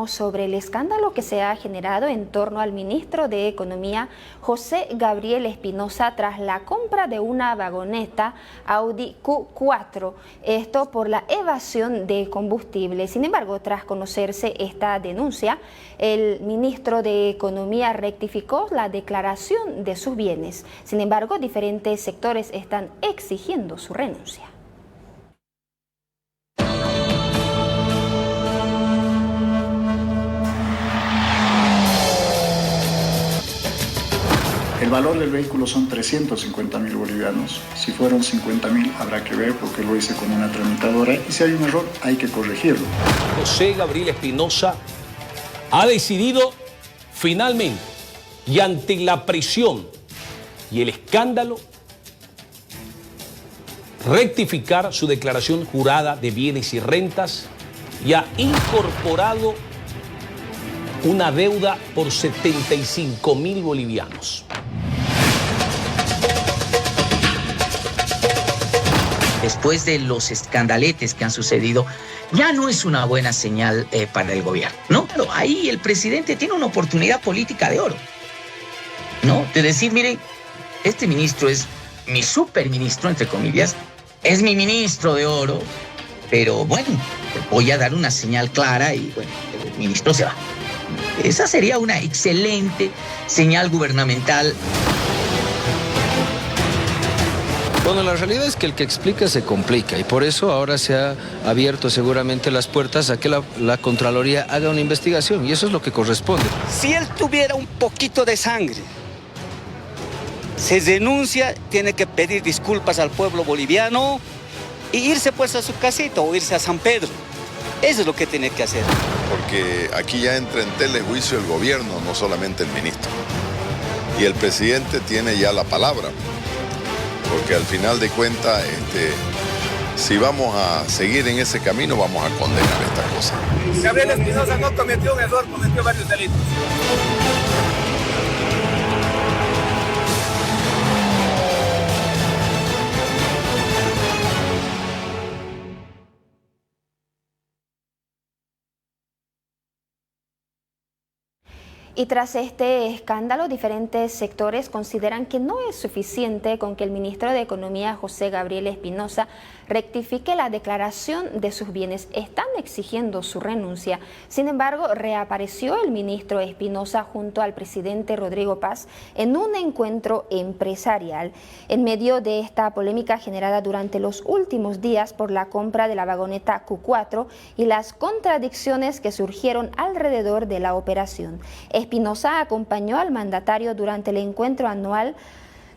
Sobre el escándalo que se ha generado en torno al ministro de Economía, José Gabriel Espinosa, tras la compra de una vagoneta Audi Q4, esto por la evasión de combustible. Sin embargo, tras conocerse esta denuncia, el ministro de Economía rectificó la declaración de sus bienes. Sin embargo, diferentes sectores están exigiendo su renuncia. El valor del vehículo son 350.000 bolivianos. Si fueron 50.000 habrá que ver porque lo hice con una tramitadora y si hay un error hay que corregirlo. José Gabriel Espinosa ha decidido finalmente y ante la presión y el escándalo rectificar su declaración jurada de bienes y rentas y ha incorporado una deuda por 75.000 bolivianos. Después de los escandaletes que han sucedido, ya no es una buena señal para el gobierno, ¿no? Pero ahí el presidente tiene una oportunidad política de oro, ¿no? De decir, miren, este ministro es mi superministro, entre comillas, es mi ministro de oro, pero bueno, voy a dar una señal clara y bueno, el ministro se va. Esa sería una excelente señal gubernamental. Bueno, la realidad es que el que explica se complica y por eso ahora se ha abierto seguramente las puertas a que la Contraloría haga una investigación y eso es lo que corresponde. Si él tuviera un poquito de sangre, se denuncia, tiene que pedir disculpas al pueblo boliviano e irse pues a su casita o irse a San Pedro. Eso es lo que tiene que hacer. Porque aquí ya entra en telejuicio el gobierno, no solamente el ministro. Y el presidente tiene ya la palabra. Porque al final de cuentas, si vamos a seguir en ese camino, vamos a condenar esta cosa. Gabriel Espinosa no cometió un error, cometió varios delitos. Y tras este escándalo, diferentes sectores consideran que no es suficiente con que el ministro de Economía, José Gabriel Espinosa, rectifique la declaración de sus bienes. Están exigiendo su renuncia. Sin embargo, reapareció el ministro Espinosa junto al presidente Rodrigo Paz en un encuentro empresarial. En medio de esta polémica generada durante los últimos días por la compra de la vagoneta Q4 y las contradicciones que surgieron alrededor de la operación, Espinosa acompañó al mandatario durante el encuentro anual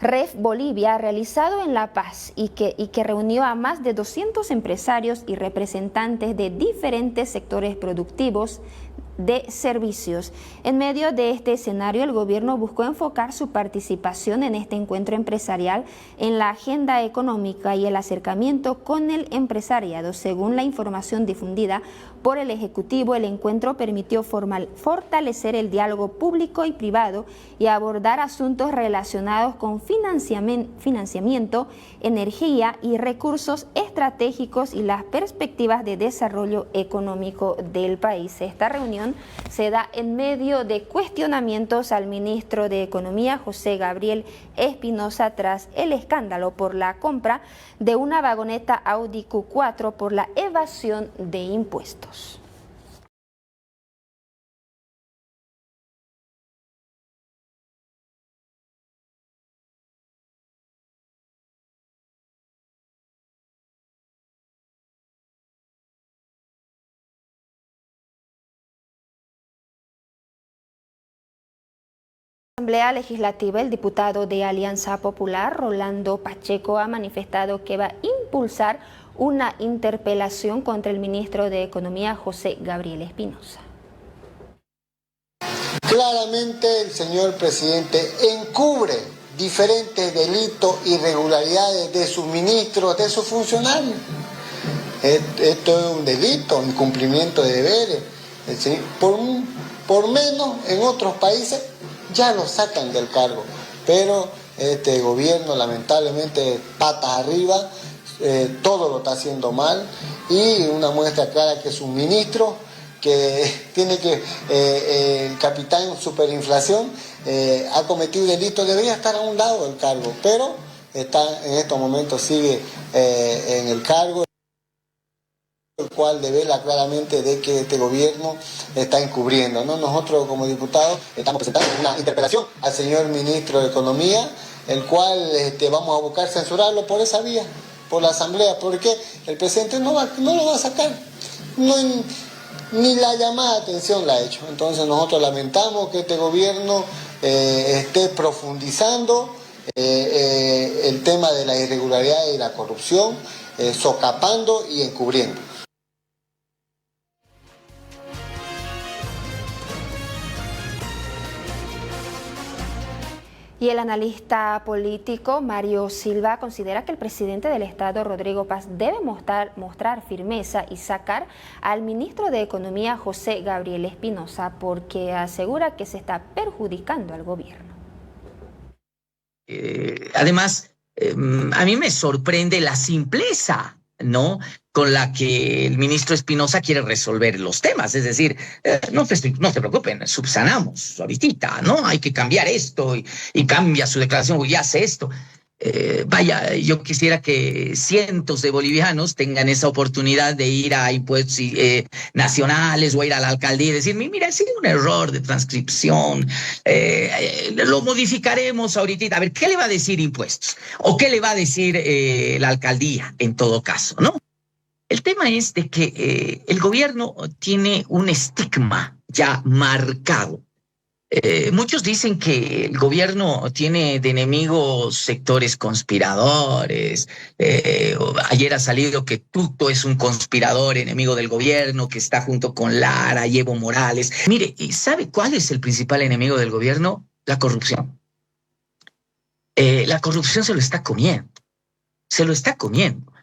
REF Bolivia realizado en La Paz y que reunió a más de 200 empresarios y representantes de diferentes sectores productivos de servicios. En medio de este escenario, el gobierno buscó enfocar su participación en este encuentro empresarial en la agenda económica y el acercamiento con el empresariado. Según la información difundida por el Ejecutivo, el encuentro permitió fortalecer el diálogo público y privado y abordar asuntos relacionados con financiamiento, energía y recursos estratégicos y las perspectivas de desarrollo económico del país. Esta reunión se da en medio de cuestionamientos al ministro de Economía, José Gabriel Espinosa, tras el escándalo por la compra de una vagoneta Audi Q4 por la evasión de impuestos. En la Asamblea Legislativa, el diputado de Alianza Popular, Rolando Pacheco, ha manifestado que va a impulsar una interpelación contra el ministro de Economía, José Gabriel Espinosa. Claramente el señor presidente encubre diferentes delitos, irregularidades de sus ministros, de sus funcionarios. Esto es un delito, incumplimiento de deberes. Por menos en otros países ya lo sacan del cargo, pero este gobierno lamentablemente patas arriba, todo lo está haciendo mal y una muestra clara que sus ministros que tiene que el capitán superinflación ha cometido delito, debería estar a un lado del cargo, pero está en estos momentos sigue en el cargo, el cual devela claramente de que este gobierno está encubriendo, ¿no? Nosotros como diputados estamos presentando una interpelación al señor ministro de Economía, el cual vamos a buscar censurarlo por esa vía, por la Asamblea, porque el presidente no lo va a sacar, ni la llamada de atención la ha hecho. Entonces nosotros lamentamos que este gobierno esté profundizando el tema de la irregularidad y la corrupción, socapando y encubriendo. Y el analista político Mario Silva considera que el presidente del Estado, Rodrigo Paz, debe mostrar firmeza y sacar al ministro de Economía, José Gabriel Espinosa, porque asegura que se está perjudicando al gobierno. Además, a mí me sorprende la simpleza, ¿no?, con la que el ministro Espinosa quiere resolver los temas. Es decir, no se preocupen, subsanamos ahorita, ¿no? Hay que cambiar esto y cambia su declaración y hace esto. Vaya, yo quisiera que cientos de bolivianos tengan esa oportunidad de ir a impuestos nacionales o ir a la alcaldía y decir, mira, ha sido un error de transcripción, lo modificaremos ahorita. A ver, ¿qué le va a decir impuestos? ¿O qué le va a decir la alcaldía en todo caso, no? El tema es de que el gobierno tiene un estigma ya marcado. Muchos dicen que el gobierno tiene de enemigos sectores conspiradores. Ayer ha salido que Tuto es un conspirador enemigo del gobierno, que está junto con Lara y Evo Morales. Mire, ¿sabe cuál es el principal enemigo del gobierno? La corrupción. La corrupción se lo está comiendo. Se lo está comiendo.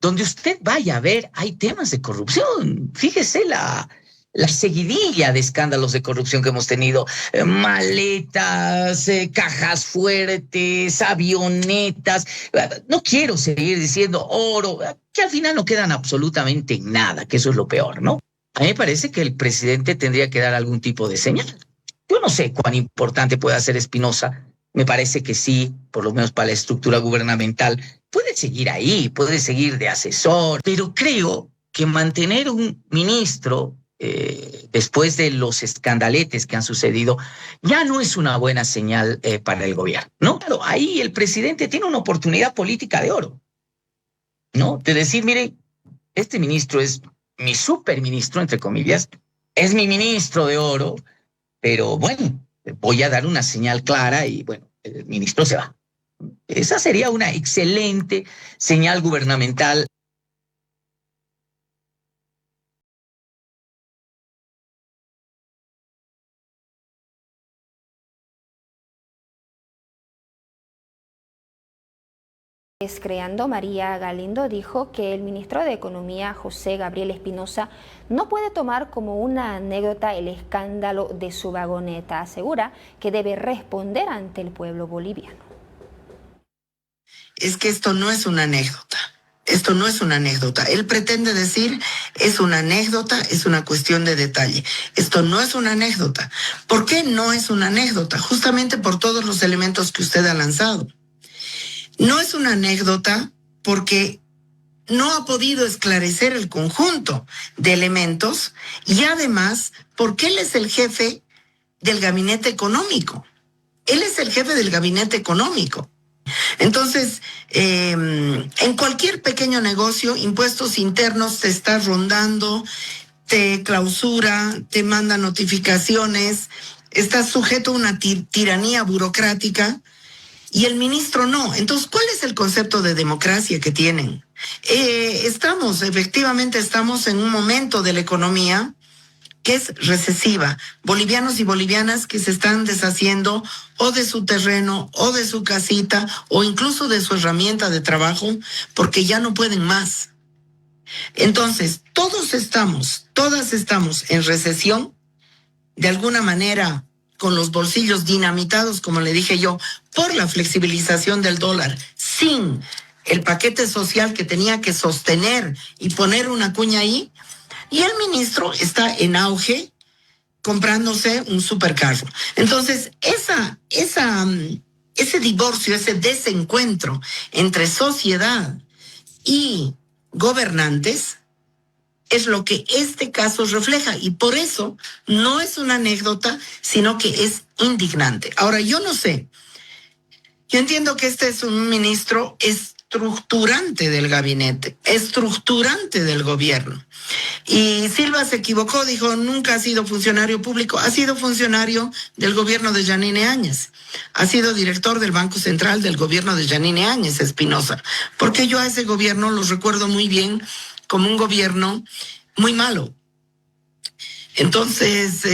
Donde usted vaya a ver, hay temas de corrupción. Fíjese la seguidilla de escándalos de corrupción que hemos tenido. Maletas, cajas fuertes, avionetas. No quiero seguir diciendo oro, que al final no quedan absolutamente nada, que eso es lo peor, ¿no? A mí me parece que el presidente tendría que dar algún tipo de señal. Yo no sé cuán importante puede ser Espinosa. Me parece que sí, por lo menos para la estructura gubernamental. Puede seguir ahí, puede seguir de asesor, pero creo que mantener un ministro después de los escandaletes que han sucedido ya no es una buena señal para el gobierno, ¿no? Claro, ahí el presidente tiene una oportunidad política de oro, ¿no? De decir, mire, este ministro es mi superministro, entre comillas, es mi ministro de oro, pero bueno, voy a dar una señal clara y bueno, el ministro se va. Esa sería una excelente señal gubernamental. Creando, María Galindo dijo que el ministro de Economía, José Gabriel Espinosa, no puede tomar como una anécdota el escándalo de su vagoneta. Asegura que debe responder ante el pueblo boliviano. Es que esto no es una anécdota. Esto no es una anécdota. Él pretende decir, es una anécdota, es una cuestión de detalle. Esto no es una anécdota. ¿Por qué no es una anécdota? Justamente por todos los elementos que usted ha lanzado. No es una anécdota porque no ha podido esclarecer el conjunto de elementos y además porque él es el jefe del gabinete económico. Él es el jefe del gabinete económico. Entonces, en cualquier pequeño negocio, impuestos internos te está rondando, te clausura, te manda notificaciones, estás sujeto a una tiranía burocrática. Y el ministro no. Entonces, ¿cuál es el concepto de democracia que tienen? Efectivamente estamos en un momento de la economía que es recesiva. Bolivianos y bolivianas que se están deshaciendo o de su terreno, o de su casita, o incluso de su herramienta de trabajo, porque ya no pueden más. Entonces, todas estamos en recesión, de alguna manera, con los bolsillos dinamitados, como le dije yo, por la flexibilización del dólar, sin el paquete social que tenía que sostener y poner una cuña ahí. Y el ministro está en auge comprándose un supercarro. Entonces, ese divorcio, ese desencuentro entre sociedad y gobernantes es lo que este caso refleja, y por eso no es una anécdota, sino que es indignante. Ahora, yo no sé, yo entiendo que este es un ministro estructurante del gabinete, estructurante del gobierno. Y Silva se equivocó, dijo, nunca ha sido funcionario público, ha sido funcionario del gobierno de Yanine Áñez, ha sido director del Banco Central del gobierno de Yanine Áñez, Espinosa, porque yo a ese gobierno lo recuerdo muy bien como un gobierno muy malo. Entonces,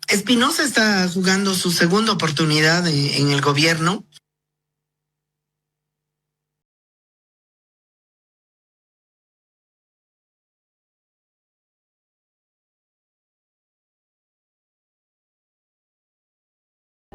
Espinosa está jugando su segunda oportunidad en el gobierno.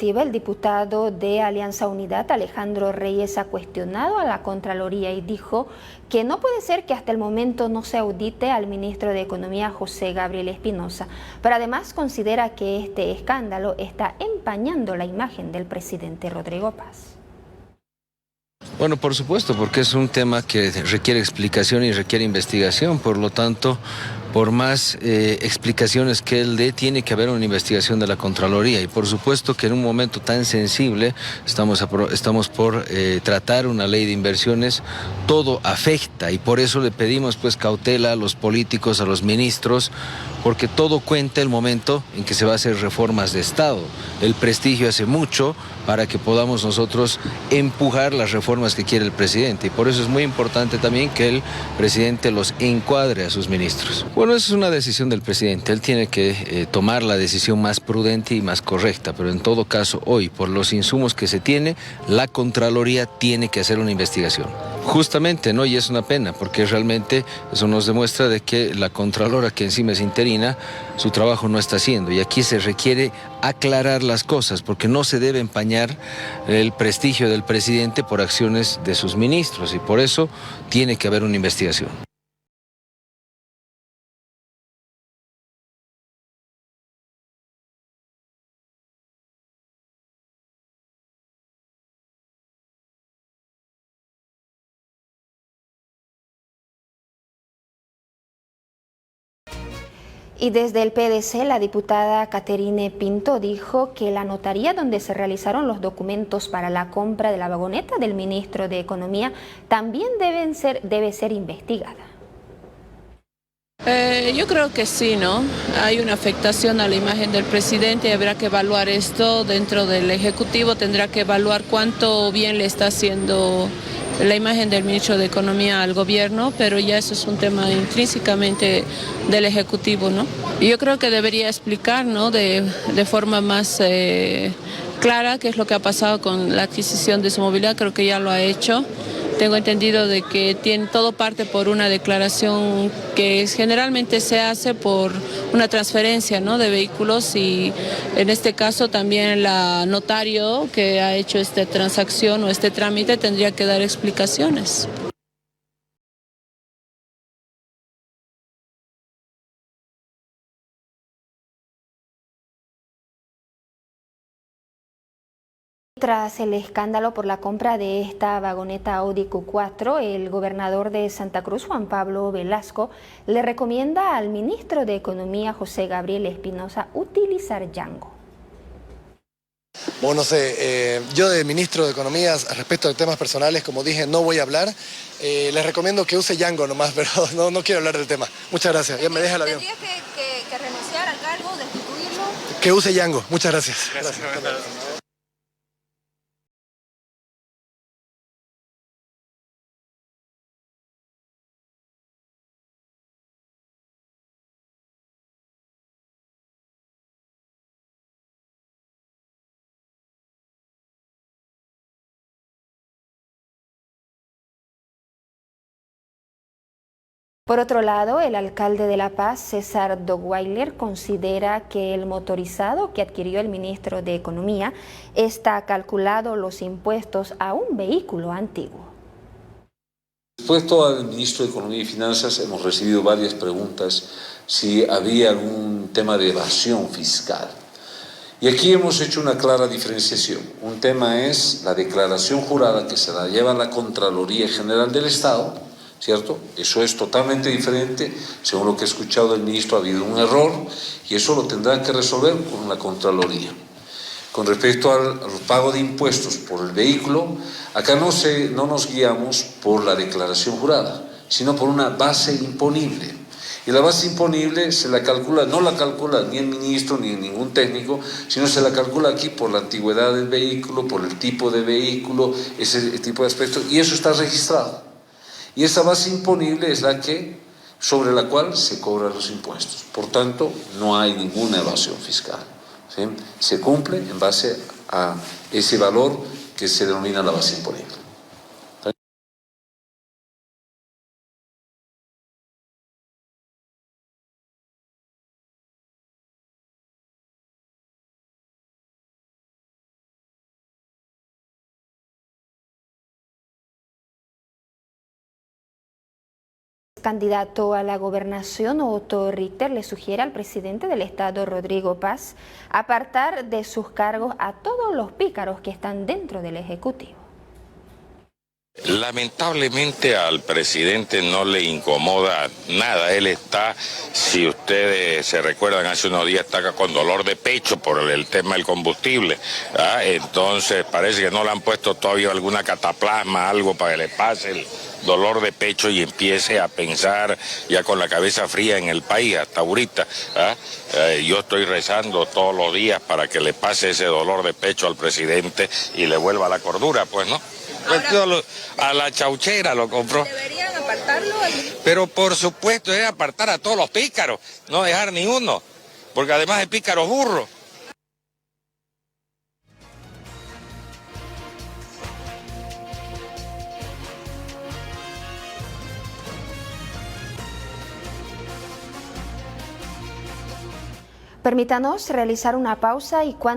El diputado de Alianza Unidad, Alejandro Reyes, ha cuestionado a la Contraloría y dijo que no puede ser que hasta el momento no se audite al ministro de Economía, José Gabriel Espinosa, pero además considera que este escándalo está empañando la imagen del presidente Rodrigo Paz. Bueno, por supuesto, porque es un tema que requiere explicación y requiere investigación, por lo tanto, por más explicaciones que él dé, tiene que haber una investigación de la Contraloría, y por supuesto que en un momento tan sensible, estamos por tratar una ley de inversiones, todo afecta, y por eso le pedimos pues cautela a los políticos, a los ministros, porque todo cuenta el momento en que se va a hacer reformas de Estado. El prestigio hace mucho para que podamos nosotros empujar las reformas que quiere el presidente, y por eso es muy importante también que el presidente los encuadre a sus ministros. Bueno, esa es una decisión del presidente, él tiene que tomar la decisión más prudente y más correcta, pero en todo caso hoy, por los insumos que se tiene, la Contraloría tiene que hacer una investigación. Justamente, ¿no? Y es una pena, porque realmente eso nos demuestra de que la Contralora, que encima es interina, su trabajo no está haciendo, y aquí se requiere aclarar las cosas, porque no se debe empañar el prestigio del presidente por acciones de sus ministros, y por eso tiene que haber una investigación. Y desde el PDC, la diputada Caterine Pinto dijo que la notaría donde se realizaron los documentos para la compra de la vagoneta del ministro de Economía también debe ser investigada. Yo creo que sí, ¿no? Hay una afectación a la imagen del presidente y habrá que evaluar esto dentro del Ejecutivo, tendrá que evaluar cuánto bien le está haciendo la imagen del ministro de Economía al gobierno, pero ya eso es un tema intrínsecamente del Ejecutivo, ¿no? Y yo creo que debería explicar, ¿no? de forma más clara qué es lo que ha pasado con la adquisición de su movilidad, creo que ya lo ha hecho. Tengo entendido de que todo parte por una declaración que generalmente se hace por una transferencia, ¿no? de vehículos, y en este caso también la notario que ha hecho esta transacción o este trámite tendría que dar explicaciones. Tras el escándalo por la compra de esta vagoneta Audi Q4, el gobernador de Santa Cruz, Juan Pablo Velasco, le recomienda al ministro de Economía, José Gabriel Espinosa, utilizar Yango. Bueno, no sé, yo de ministro de Economía, respecto de temas personales, como dije, no voy a hablar. Les recomiendo que use Yango nomás, pero no quiero hablar del tema. Muchas gracias, ya me deja el avión. ¿Tendría que renunciar al cargo, destituirlo? Que use Yango, muchas gracias. Gracias. Por otro lado, el alcalde de La Paz, César Dogweiler, considera que el motorizado que adquirió el ministro de Economía está calculado los impuestos a un vehículo antiguo. Respecto al ministro de Economía y Finanzas, hemos recibido varias preguntas si había algún tema de evasión fiscal. Y aquí hemos hecho una clara diferenciación. Un tema es la declaración jurada que se la lleva la Contraloría General del Estado, ¿cierto? Eso es totalmente diferente. Según lo que he escuchado del ministro, ha habido un error y eso lo tendrá que resolver con la Contraloría. Con respecto al pago de impuestos por el vehículo, acá no nos guiamos por la declaración jurada, sino por una base imponible. Y la base imponible se la calcula, no la calcula ni el ministro ni ningún técnico, sino se la calcula aquí por la antigüedad del vehículo, por el tipo de vehículo, ese tipo de aspectos, y eso está registrado. Y esa base imponible es la que, sobre la cual se cobran los impuestos. Por tanto, no hay ninguna evasión fiscal. ¿Sí? Se cumple en base a ese valor que se denomina la base imponible. Candidato a la gobernación, Otto Richter le sugiere al presidente del Estado, Rodrigo Paz, apartar de sus cargos a todos los pícaros que están dentro del Ejecutivo. Lamentablemente al presidente no le incomoda nada. Él está, si ustedes se recuerdan, hace unos días está con dolor de pecho por el tema del combustible. Entonces parece que no le han puesto todavía alguna cataplasma, algo para que le pase el dolor de pecho y empiece a pensar ya con la cabeza fría en el país hasta ahorita. Yo estoy rezando todos los días para que le pase ese dolor de pecho al presidente y le vuelva la cordura, pues, ¿no? Ahora, a la chauchera lo compró. ¿Deberían apartarlo? Pero por supuesto es apartar a todos los pícaros, no dejar ni uno, porque además de pícaros burros. Permítanos realizar una pausa y cuando